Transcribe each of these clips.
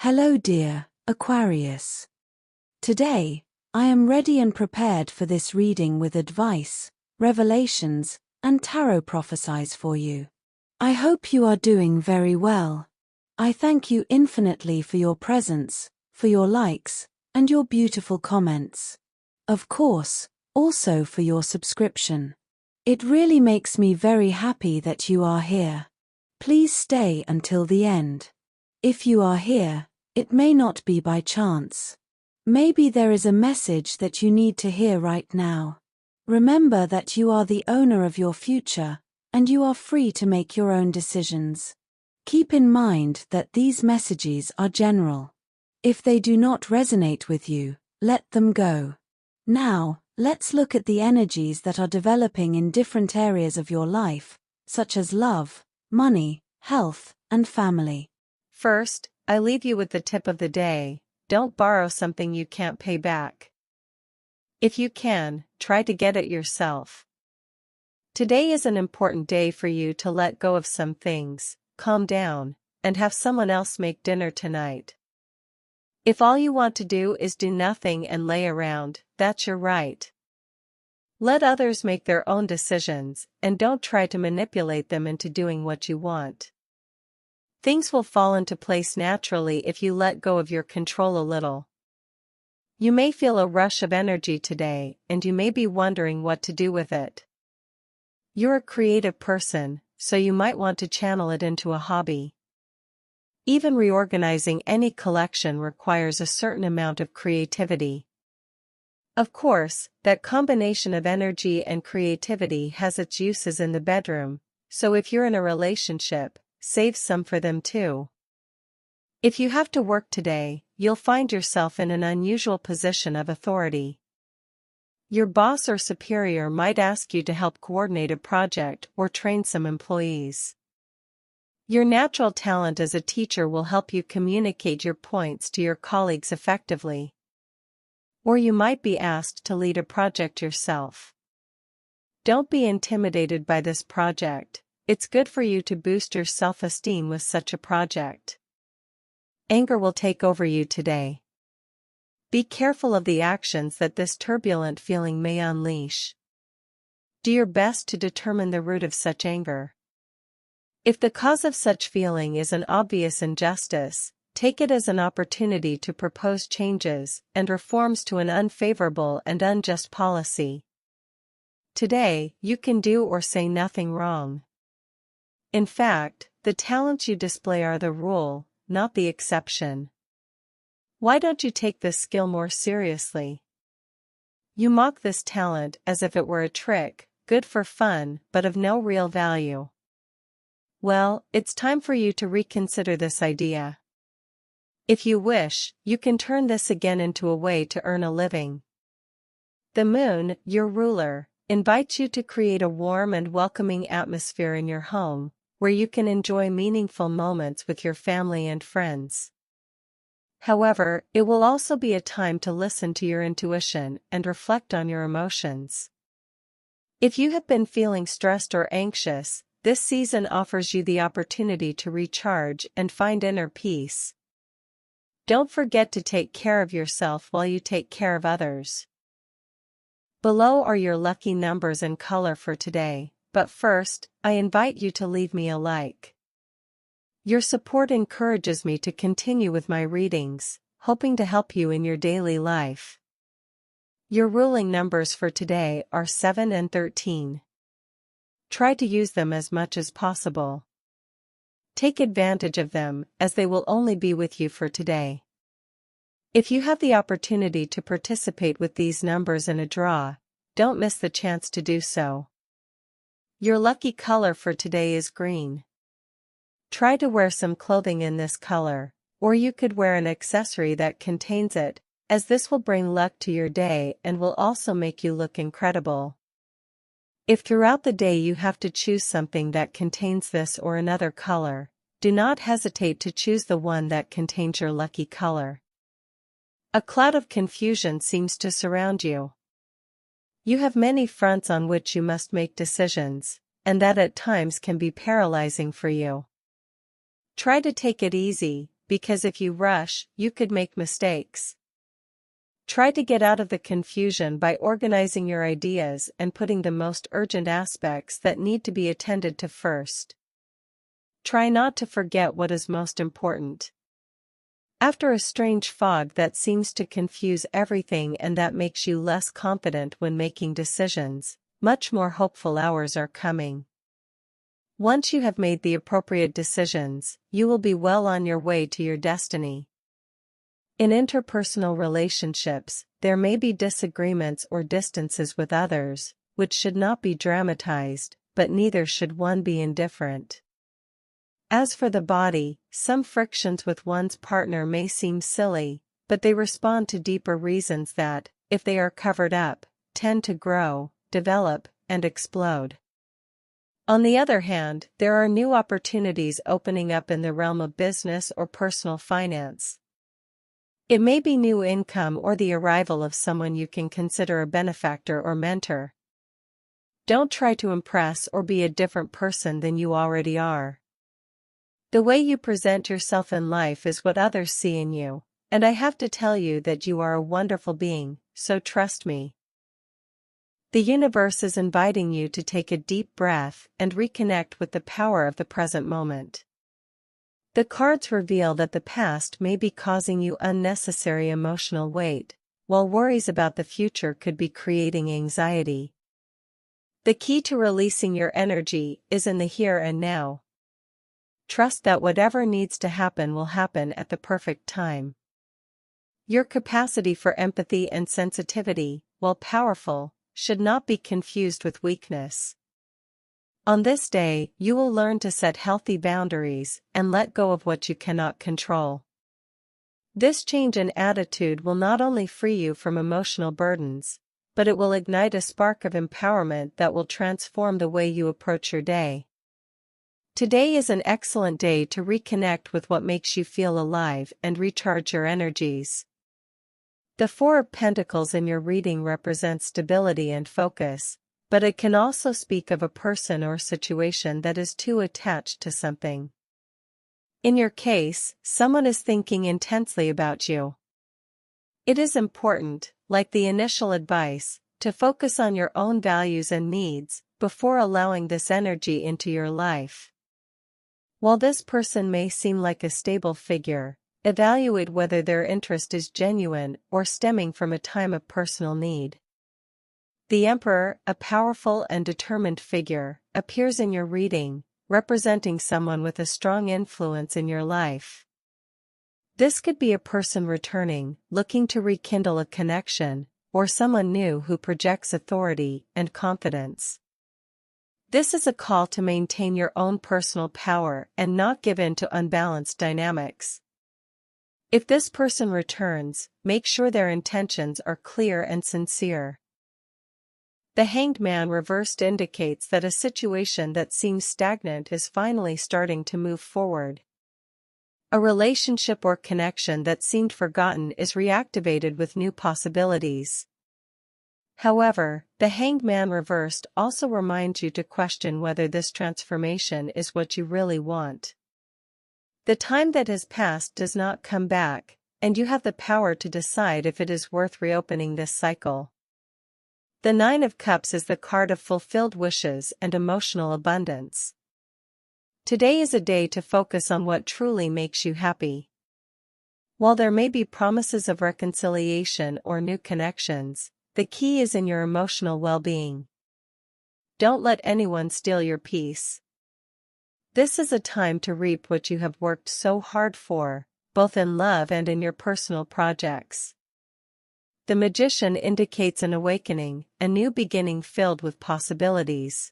Hello dear Aquarius. Today, I am ready and prepared for this reading with advice, revelations, and tarot prophecies for you. I hope you are doing very well. I thank you infinitely for your presence, for your likes, and your beautiful comments. Of course, also for your subscription. It really makes me very happy that you are here. Please stay until the end. If you are here, it may not be by chance. Maybe there is a message that you need to hear right now. Remember that you are the owner of your future, and you are free to make your own decisions. Keep in mind that these messages are general. If they do not resonate with you, let them go. Now, let's look at the energies that are developing in different areas of your life, such as love, money, health, and family. First, I leave you with the tip of the day: don't borrow something you can't pay back. If you can, try to get it yourself. Today is an important day for you to let go of some things, calm down, and have someone else make dinner tonight. If all you want to do is do nothing and lay around, that's your right. Let others make their own decisions, and don't try to manipulate them into doing what you want. Things will fall into place naturally if you let go of your control a little. You may feel a rush of energy today, and you may be wondering what to do with it. You're a creative person, so you might want to channel it into a hobby. Even reorganizing any collection requires a certain amount of creativity. Of course, that combination of energy and creativity has its uses in the bedroom, so if you're in a relationship, save some for them too. If you have to work today, you'll find yourself in an unusual position of authority. Your boss or superior might ask you to help coordinate a project or train some employees. Your natural talent as a teacher will help you communicate your points to your colleagues effectively. Or you might be asked to lead a project yourself. Don't be intimidated by this project. It's good for you to boost your self-esteem with such a project. Anger will take over you today. Be careful of the actions that this turbulent feeling may unleash. Do your best to determine the root of such anger. If the cause of such feeling is an obvious injustice, take it as an opportunity to propose changes and reforms to an unfavorable and unjust policy. Today, you can do or say nothing wrong. In fact, the talents you display are the rule, not the exception. Why don't you take this skill more seriously? You mock this talent as if it were a trick, good for fun, but of no real value. Well, it's time for you to reconsider this idea. If you wish, you can turn this again into a way to earn a living. The moon, your ruler, invites you to create a warm and welcoming atmosphere in your home, where you can enjoy meaningful moments with your family and friends. However, it will also be a time to listen to your intuition and reflect on your emotions. If you have been feeling stressed or anxious, this season offers you the opportunity to recharge and find inner peace. Don't forget to take care of yourself while you take care of others. Below are your lucky numbers and color for today, but first, I invite you to leave me a like. Your support encourages me to continue with my readings, hoping to help you in your daily life. Your ruling numbers for today are 7 and 13. Try to use them as much as possible. Take advantage of them, as they will only be with you for today. If you have the opportunity to participate with these numbers in a draw, don't miss the chance to do so. Your lucky color for today is green. Try to wear some clothing in this color, or you could wear an accessory that contains it, as this will bring luck to your day and will also make you look incredible. If throughout the day you have to choose something that contains this or another color, do not hesitate to choose the one that contains your lucky color. A cloud of confusion seems to surround you. You have many fronts on which you must make decisions, and that at times can be paralyzing for you. Try to take it easy, because if you rush, you could make mistakes. Try to get out of the confusion by organizing your ideas and putting the most urgent aspects that need to be attended to first. Try not to forget what is most important. After a strange fog that seems to confuse everything and that makes you less confident when making decisions, much more hopeful hours are coming. Once you have made the appropriate decisions, you will be well on your way to your destiny. In interpersonal relationships, there may be disagreements or distances with others, which should not be dramatized, but neither should one be indifferent. As for the body, some frictions with one's partner may seem silly, but they respond to deeper reasons that, if they are covered up, tend to grow, develop, and explode. On the other hand, there are new opportunities opening up in the realm of business or personal finance. It may be new income or the arrival of someone you can consider a benefactor or mentor. Don't try to impress or be a different person than you already are. The way you present yourself in life is what others see in you, and I have to tell you that you are a wonderful being, so trust me. The universe is inviting you to take a deep breath and reconnect with the power of the present moment. The cards reveal that the past may be causing you unnecessary emotional weight, while worries about the future could be creating anxiety. The key to releasing your energy is in the here and now. Trust that whatever needs to happen will happen at the perfect time. Your capacity for empathy and sensitivity, while powerful, should not be confused with weakness. On this day, you will learn to set healthy boundaries and let go of what you cannot control. This change in attitude will not only free you from emotional burdens, but it will ignite a spark of empowerment that will transform the way you approach your day. Today is an excellent day to reconnect with what makes you feel alive and recharge your energies. The Four of Pentacles in your reading represents stability and focus, but it can also speak of a person or situation that is too attached to something. In your case, someone is thinking intensely about you. It is important, like the initial advice, to focus on your own values and needs before allowing this energy into your life. While this person may seem like a stable figure, evaluate whether their interest is genuine or stemming from a time of personal need. The Emperor, a powerful and determined figure, appears in your reading, representing someone with a strong influence in your life. This could be a person returning, looking to rekindle a connection, or someone new who projects authority and confidence. This is a call to maintain your own personal power and not give in to unbalanced dynamics. If this person returns, make sure their intentions are clear and sincere. The Hanged Man reversed indicates that a situation that seems stagnant is finally starting to move forward. A relationship or connection that seemed forgotten is reactivated with new possibilities. However, the Hanged Man reversed also reminds you to question whether this transformation is what you really want. The time that has passed does not come back, and you have the power to decide if it is worth reopening this cycle. The Nine of Cups is the card of fulfilled wishes and emotional abundance. Today is a day to focus on what truly makes you happy. While there may be promises of reconciliation or new connections, the key is in your emotional well-being. Don't let anyone steal your peace. This is a time to reap what you have worked so hard for, both in love and in your personal projects. The Magician indicates an awakening, a new beginning filled with possibilities.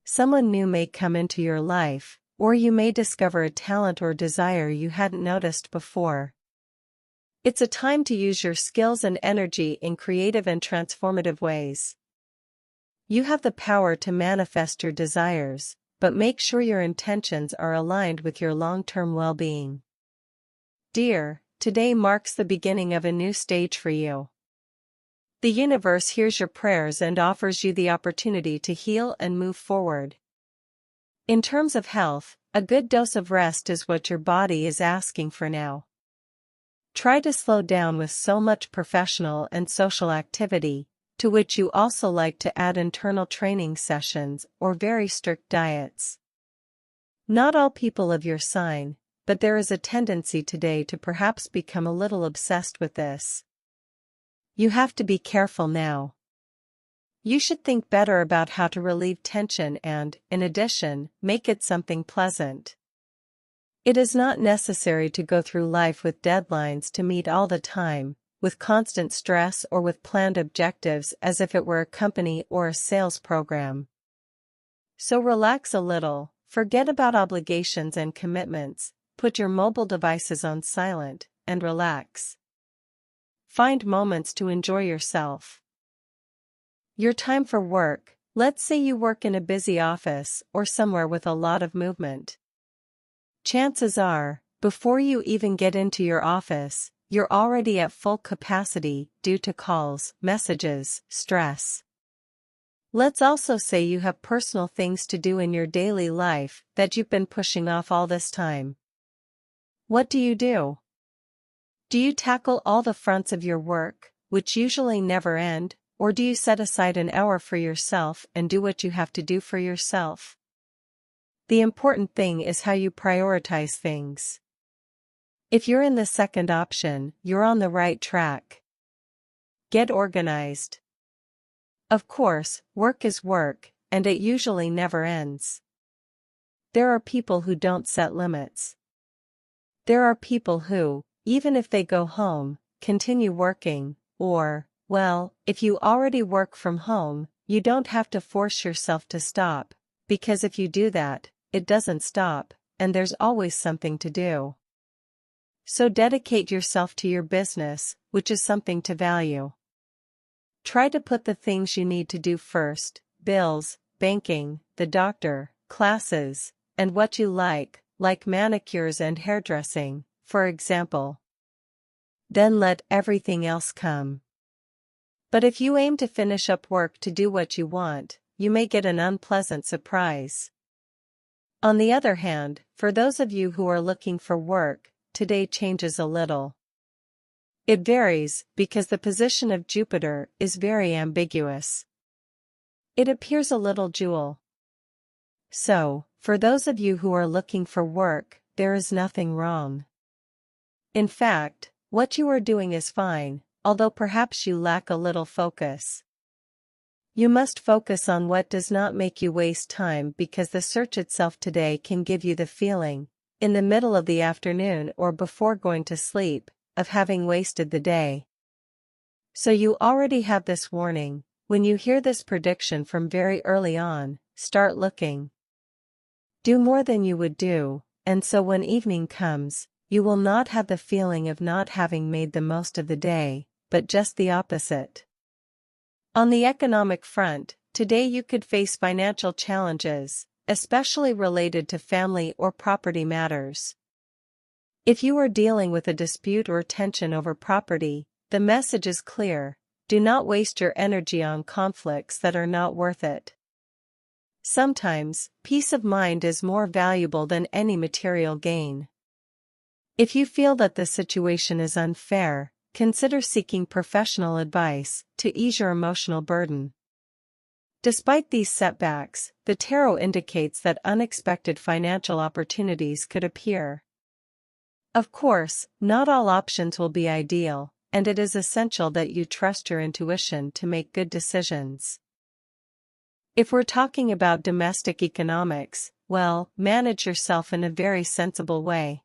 Someone new may come into your life, or you may discover a talent or desire you hadn't noticed before. It's a time to use your skills and energy in creative and transformative ways. You have the power to manifest your desires, but make sure your intentions are aligned with your long-term well-being. Dear, today marks the beginning of a new stage for you. The universe hears your prayers and offers you the opportunity to heal and move forward. In terms of health, A good dose of rest is what your body is asking for now. Try to slow down with so much professional and social activity, to which you also like to add internal training sessions or very strict diets. Not all people of your sign, but there is a tendency today to perhaps become a little obsessed with this. You have to be careful now. You should think better about how to relieve tension and, in addition, make it something pleasant. It is not necessary to go through life with deadlines to meet all the time, with constant stress or with planned objectives as if it were a company or a sales program. So relax a little, forget about obligations and commitments, put your mobile devices on silent, and relax. Find moments to enjoy yourself. Your time for work, let's say you work in a busy office or somewhere with a lot of movement. Chances are, before you even get into your office, you're already at full capacity due to calls, messages, stress. Let's also say you have personal things to do in your daily life that you've been pushing off all this time. What do? Do you tackle all the fronts of your work, which usually never end, or do you set aside an hour for yourself and do what you have to do for yourself? The important thing is how you prioritize things. If you're in the second option, you're on the right track. Get organized. Of course, work is work, and it usually never ends. There are people who don't set limits. There are people who, even if they go home, continue working, or, well, if you already work from home, you don't have to force yourself to stop, because if you do that, it doesn't stop, and there's always something to do. So dedicate yourself to your business, which is something to value. Try to put the things you need to do first: bills, banking, the doctor, classes, and what you like manicures and hairdressing, for example. Then let everything else come. But if you aim to finish up work to do what you want, you may get an unpleasant surprise. On the other hand, for those of you who are looking for work, today changes a little. It varies because the position of Jupiter is very ambiguous. It appears a little dual. So, for those of you who are looking for work, there is nothing wrong. In fact, what you are doing is fine, although perhaps you lack a little focus. You must focus on what does not make you waste time, because the search itself today can give you the feeling, in the middle of the afternoon or before going to sleep, of having wasted the day. So you already have this warning. When you hear this prediction from very early on, start looking. Do more than you would do, and so when evening comes, you will not have the feeling of not having made the most of the day, but just the opposite. On the economic front, today you could face financial challenges, especially related to family or property matters. If you are dealing with a dispute or tension over property, the message is clear: do not waste your energy on conflicts that are not worth it. Sometimes, peace of mind is more valuable than any material gain. If you feel that the situation is unfair, consider seeking professional advice to ease your emotional burden. Despite these setbacks, the tarot indicates that unexpected financial opportunities could appear. Of course, not all options will be ideal, and it is essential that you trust your intuition to make good decisions. If we're talking about domestic economics, well, manage yourself in a very sensible way.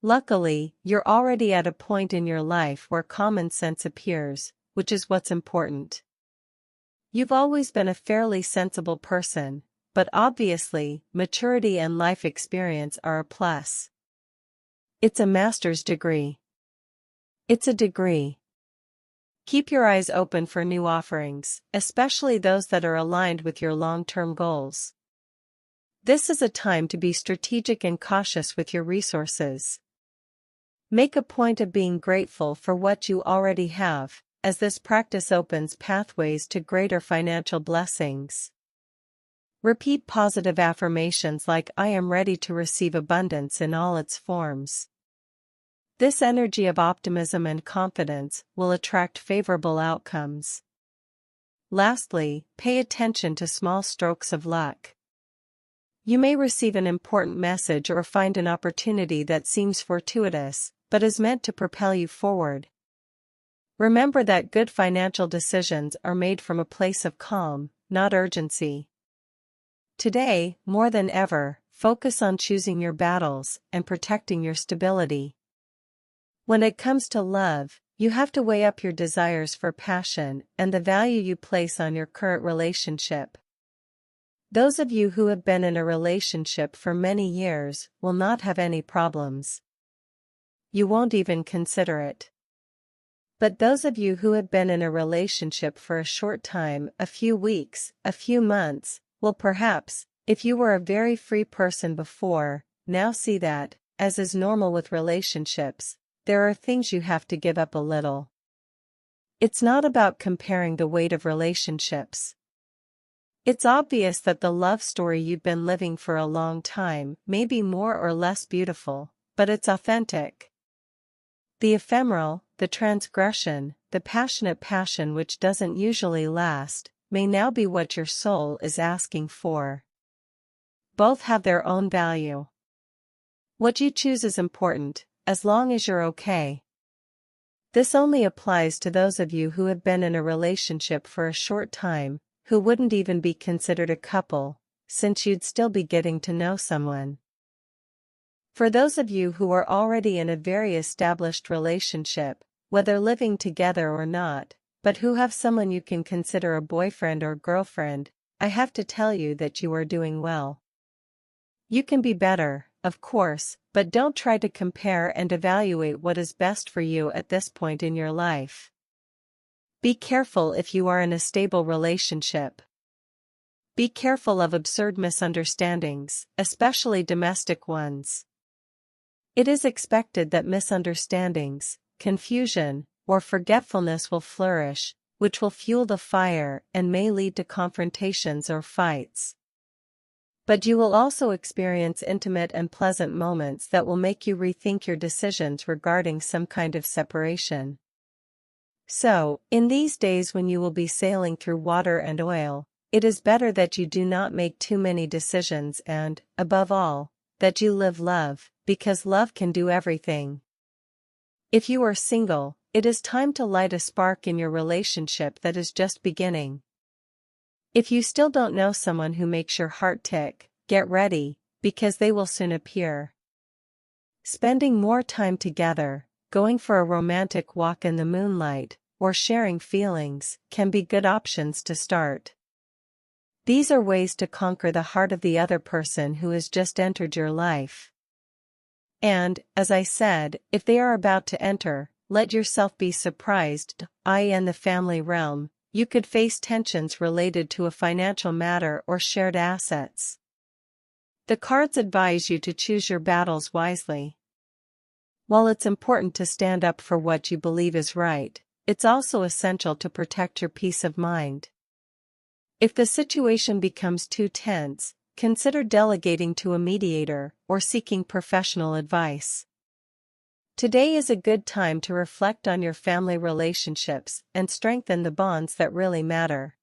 Luckily, you're already at a point in your life where common sense appears, which is what's important. You've always been a fairly sensible person, but obviously, maturity and life experience are a plus. It's a master's degree. It's a degree. Keep your eyes open for new offerings, especially those that are aligned with your long-term goals. This is a time to be strategic and cautious with your resources. Make a point of being grateful for what you already have, as this practice opens pathways to greater financial blessings. Repeat positive affirmations like I am ready to receive abundance in all its forms. This energy of optimism and confidence will attract favorable outcomes. Lastly, pay attention to small strokes of luck. You may receive an important message or find an opportunity that seems fortuitous, but is meant to propel you forward. Remember that good financial decisions are made from a place of calm, not urgency. Today, more than ever, focus on choosing your battles and protecting your stability. When it comes to love, you have to weigh up your desires for passion and the value you place on your current relationship. Those of you who have been in a relationship for many years will not have any problems. You won't even consider it. But those of you who have been in a relationship for a short time, a few weeks, a few months, will perhaps, if you were a very free person before, now see that, as is normal with relationships, there are things you have to give up a little. It's not about comparing the weight of relationships. It's obvious that the love story you've been living for a long time may be more or less beautiful, but it's authentic. The ephemeral, the transgression, the passionate passion which doesn't usually last, may now be what your soul is asking for. Both have their own value. What you choose is important, as long as you're okay. This only applies to those of you who have been in a relationship for a short time, who wouldn't even be considered a couple, since you'd still be getting to know someone. For those of you who are already in a very established relationship, whether living together or not, but who have someone you can consider a boyfriend or girlfriend, I have to tell you that you are doing well. You can be better, of course, but don't try to compare and evaluate what is best for you at this point in your life. Be careful if you are in a stable relationship. Be careful of absurd misunderstandings, especially domestic ones. It is expected that misunderstandings, confusion, or forgetfulness will flourish, which will fuel the fire and may lead to confrontations or fights. But you will also experience intimate and pleasant moments that will make you rethink your decisions regarding some kind of separation. So, in these days when you will be sailing through water and oil, it is better that you do not make too many decisions and, above all, that you live love, because love can do everything. If you are single, it is time to light a spark in your relationship that is just beginning. If you still don't know someone who makes your heart tick, get ready, because they will soon appear. Spending more time together, going for a romantic walk in the moonlight, or sharing feelings, can be good options to start. These are ways to conquer the heart of the other person who has just entered your life. And, as I said, if they are about to enter, let yourself be surprised, i.e. in the family realm, you could face tensions related to a financial matter or shared assets. The cards advise you to choose your battles wisely. While it's important to stand up for what you believe is right, it's also essential to protect your peace of mind. If the situation becomes too tense, consider delegating to a mediator or seeking professional advice. Today is a good time to reflect on your family relationships and strengthen the bonds that really matter.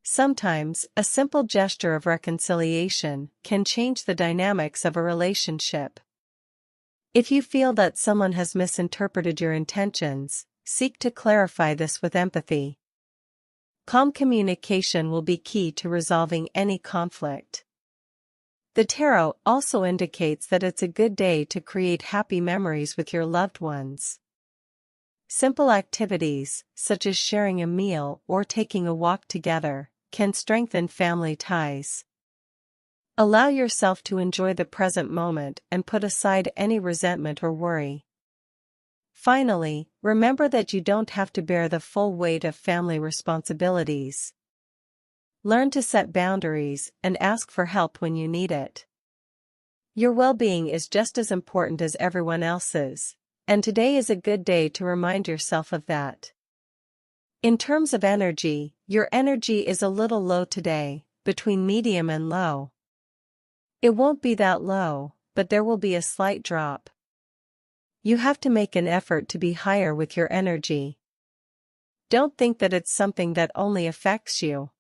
Sometimes, a simple gesture of reconciliation can change the dynamics of a relationship. If you feel that someone has misinterpreted your intentions, seek to clarify this with empathy. Calm communication will be key to resolving any conflict. The tarot also indicates that it's a good day to create happy memories with your loved ones. Simple activities, such as sharing a meal or taking a walk together, can strengthen family ties. Allow yourself to enjoy the present moment and put aside any resentment or worry. Finally, remember that you don't have to bear the full weight of family responsibilities. Learn to set boundaries and ask for help when you need it. Your well-being is just as important as everyone else's, and today is a good day to remind yourself of that. In terms of energy, your energy is a little low today, between medium and low. It won't be that low, but there will be a slight drop. You have to make an effort to be higher with your energy. Don't think that it's something that only affects you.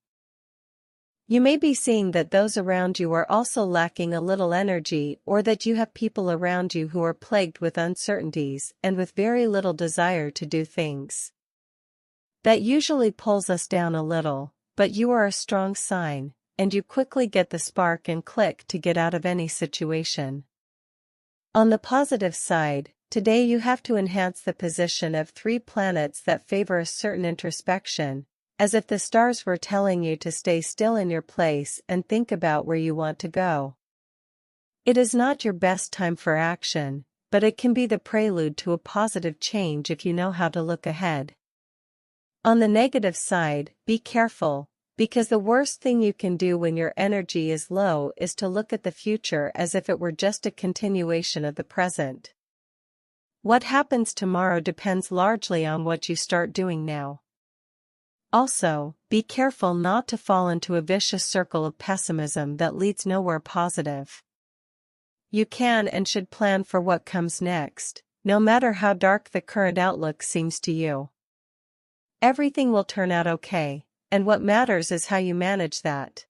You may be seeing that those around you are also lacking a little energy, or that you have people around you who are plagued with uncertainties and with very little desire to do things. That usually pulls us down a little, but you are a strong sign, and you quickly get the spark and click to get out of any situation. On the positive side, today you have to enhance the position of 3 planets that favor a certain introspection, as if the stars were telling you to stay still in your place and think about where you want to go. It is not your best time for action, but it can be the prelude to a positive change if you know how to look ahead. On the negative side, be careful, because the worst thing you can do when your energy is low is to look at the future as if it were just a continuation of the present. What happens tomorrow depends largely on what you start doing now. Also, be careful not to fall into a vicious circle of pessimism that leads nowhere positive. You can and should plan for what comes next, no matter how dark the current outlook seems to you. Everything will turn out okay, and what matters is how you manage that.